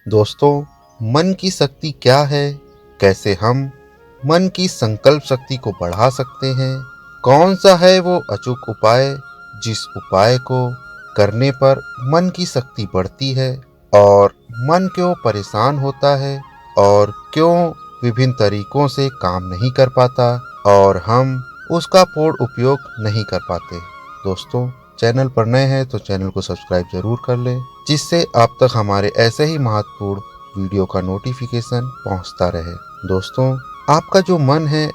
दोस्तों, मन की शक्ति क्या है? कैसे हम मन की संकल्प शक्ति को बढ़ा सकते हैं? कौन सा है वो अचूक उपाय जिस उपाय को करने पर मन की शक्ति बढ़ती है? और मन क्यों परेशान होता है और क्यों विभिन्न तरीकों से काम नहीं कर पाता और हम उसका पूर्ण उपयोग नहीं कर पाते? दोस्तों, चैनल पर नए हैं तो चैनल को सब्सक्राइब जरूर कर लें, जिससे आप तक हमारे ऐसे ही महत्वपूर्ण वीडियो का नोटिफिकेशन पहुंचता रहे। दोस्तों, आपका जो मन है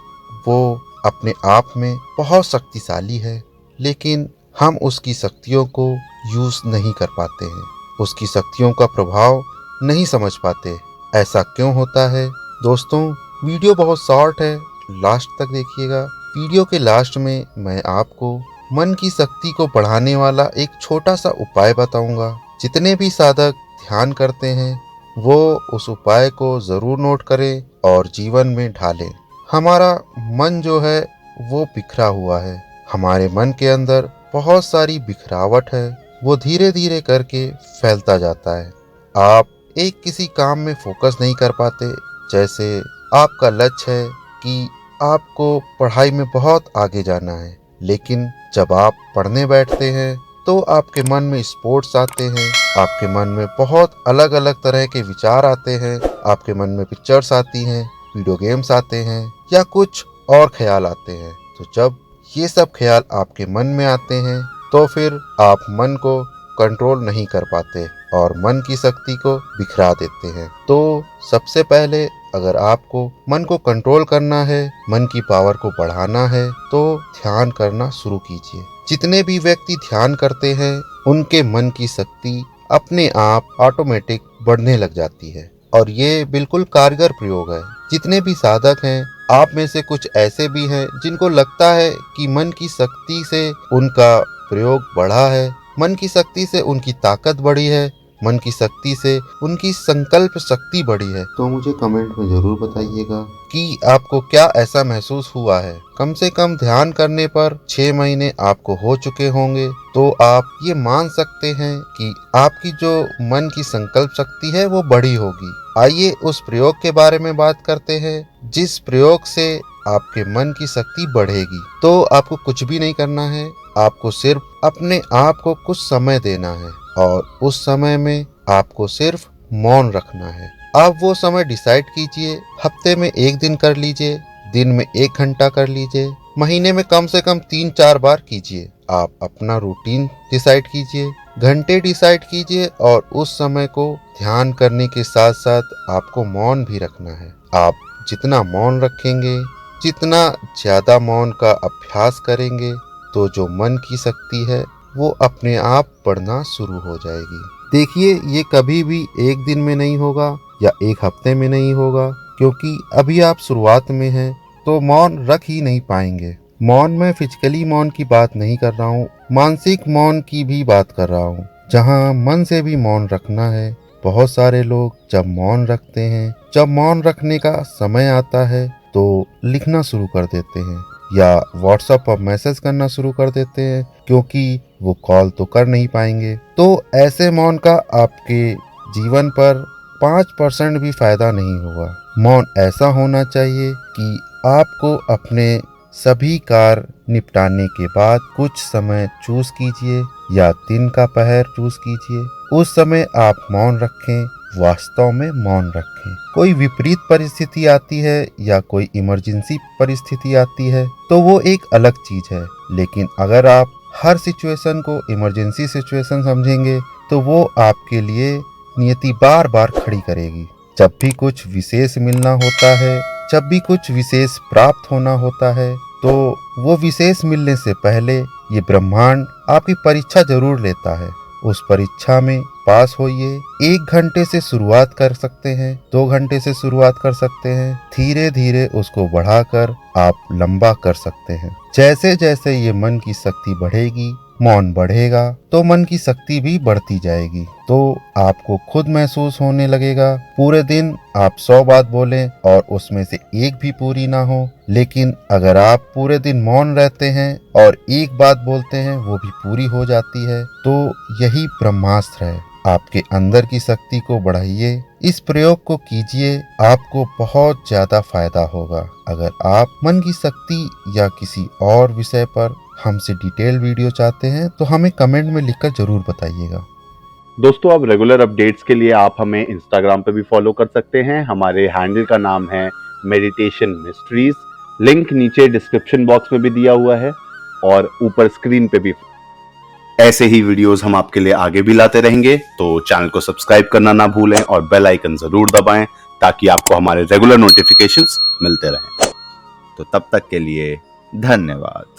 वो अपने आप में बहुत शक्तिशाली है, लेकिन हम उसकी शक्तियों को यूज नहीं कर पाते हैं, उसकी शक्तियों का प्रभाव नहीं समझ पाते। ऐसा क्यों होता है? दोस्तों, वीडियो बहुत शॉर्ट है, लास्ट तक देखिएगा। वीडियो के लास्ट में मैं आपको मन की शक्ति को बढ़ाने वाला एक छोटा सा उपाय बताऊंगा। जितने भी साधक ध्यान करते हैं वो उस उपाय को जरूर नोट करें और जीवन में ढालें। हमारा मन जो है वो बिखरा हुआ है, हमारे मन के अंदर बहुत सारी बिखरावट है, वो धीरे धीरे करके फैलता जाता है। आप एक किसी काम में फोकस नहीं कर पाते। जैसे आपका लक्ष्य है कि आपको पढ़ाई में बहुत आगे जाना है, लेकिन जब आप पढ़ने बैठते हैं तो आपके मन में स्पोर्ट्स आते हैं, आपके मन में बहुत अलग अलग तरह के विचार आते हैं, आपके मन में पिक्चर्स आती हैं, वीडियो गेम्स आते हैं या कुछ और ख्याल आते हैं। तो जब ये सब ख्याल आपके मन में आते हैं तो फिर आप मन को कंट्रोल नहीं कर पाते और मन की शक्ति को बिखरा देते हैं। तो सबसे पहले अगर आपको मन को कंट्रोल करना है, मन की पावर को बढ़ाना है, तो ध्यान करना शुरू कीजिए। जितने भी व्यक्ति ध्यान करते हैं उनके मन की शक्ति अपने आप ऑटोमेटिक बढ़ने लग जाती है और ये बिल्कुल कारगर प्रयोग है। जितने भी साधक हैं, आप में से कुछ ऐसे भी हैं जिनको लगता है कि मन की शक्ति से उनका प्रयोग बढ़ा है, मन की शक्ति से उनकी ताकत बढ़ी है, मन की शक्ति से उनकी संकल्प शक्ति बढ़ी है। तो मुझे कमेंट में जरूर बताइएगा कि आपको क्या ऐसा महसूस हुआ है। कम से कम ध्यान करने पर 6 महीने आपको हो चुके होंगे, तो आप ये मान सकते हैं कि आपकी जो मन की संकल्प शक्ति है वो बढ़ी होगी। आइए उस प्रयोग के बारे में बात करते हैं जिस प्रयोग से आपके मन की शक्ति बढ़ेगी। तो आपको कुछ भी नहीं करना है, आपको सिर्फ अपने आप को कुछ समय देना है और उस समय में आपको सिर्फ मौन रखना है। आप वो समय डिसाइड कीजिए, हफ्ते में 1 दिन कर लीजिए, दिन में 1 घंटा कर लीजिए, महीने में कम से कम 3-4 बार कीजिए। आप अपना रूटीन डिसाइड कीजिए, घंटे डिसाइड कीजिए और उस समय को ध्यान करने के साथ साथ आपको मौन भी रखना है। आप जितना मौन रखेंगे, जितना ज्यादा मौन का अभ्यास करेंगे, तो जो मन की शक्ति है वो अपने आप बढ़ना शुरू हो जाएगी। देखिए, ये कभी भी 1 दिन में नहीं होगा या 1 हफ्ते में नहीं होगा, क्योंकि अभी आप शुरुआत में हैं तो मौन रख ही नहीं पाएंगे। मौन में फिजिकली मौन की बात नहीं कर रहा हूँ, मानसिक मौन की भी बात कर रहा हूँ, जहाँ मन से भी मौन रखना है। बहुत सारे लोग जब मौन रखते हैं, जब मौन रखने का समय आता है तो लिखना शुरू कर देते हैं या व्हाट्सएप पर मैसेज करना शुरू कर देते हैं, क्योंकि वो कॉल तो कर नहीं पाएंगे। तो ऐसे मौन का आपके जीवन पर 5% भी फायदा नहीं होगा। मौन ऐसा होना चाहिए कि आपको अपने सभी कार्य निपटाने के बाद कुछ समय चूज कीजिए या दिन का पहर चूज कीजिए, उस समय आप मौन रखें, वास्तव में मौन रखें। कोई विपरीत परिस्थिति आती है या कोई इमरजेंसी परिस्थिति आती है तो वो एक अलग चीज है, लेकिन अगर आप हर सिचुएशन को इमरजेंसी सिचुएशन समझेंगे तो वो आपके लिए नियति बार बार खड़ी करेगी। जब भी कुछ विशेष मिलना होता है, जब भी कुछ विशेष प्राप्त होना होता है, तो वो विशेष मिलने से पहले ये ब्रह्मांड आपकी परीक्षा जरूर लेता है। उस परीक्षा में पास होइए। 1 घंटे से शुरुआत कर सकते हैं, 2 घंटे से शुरुआत कर सकते हैं, धीरे धीरे उसको बढ़ाकर आप लंबा कर सकते हैं। जैसे जैसे ये मन की शक्ति बढ़ेगी, मौन बढ़ेगा, तो मन की शक्ति भी बढ़ती जाएगी। तो आपको खुद महसूस होने लगेगा, पूरे दिन आप 100 बात बोलें और उसमें से एक भी पूरी ना हो, लेकिन अगर आप पूरे दिन मौन रहते हैं और एक बात बोलते हैं वो भी पूरी हो जाती है। तो यही ब्रह्मास्त्र है। आपके अंदर की शक्ति को बढ़ाइए। इस प्रयोग को कीजिए, आपको बहुत ज्यादा फायदा होगा। अगर आप मन की शक्ति या किसी और विषय पर हमसे डिटेल वीडियो चाहते हैं तो हमें कमेंट में लिखकर जरूर बताइएगा। दोस्तों, अब रेगुलर अपडेट्स के लिए आप हमें इंस्टाग्राम पे भी फॉलो कर सकते हैं। हमारे हैंडल का नाम है मेडिटेशन मिस्ट्रीज। लिंक नीचे डिस्क्रिप्शन बॉक्स में भी दिया हुआ है और ऊपर स्क्रीन पे भी। ऐसे ही वीडियोस हम आपके लिए आगे भी लाते रहेंगे, तो चैनल को सब्सक्राइब करना ना भूलें और बेल आइकन जरूर दबाएं ताकि आपको हमारे रेगुलर नोटिफिकेशंस मिलते रहें। तो तब तक के लिए धन्यवाद।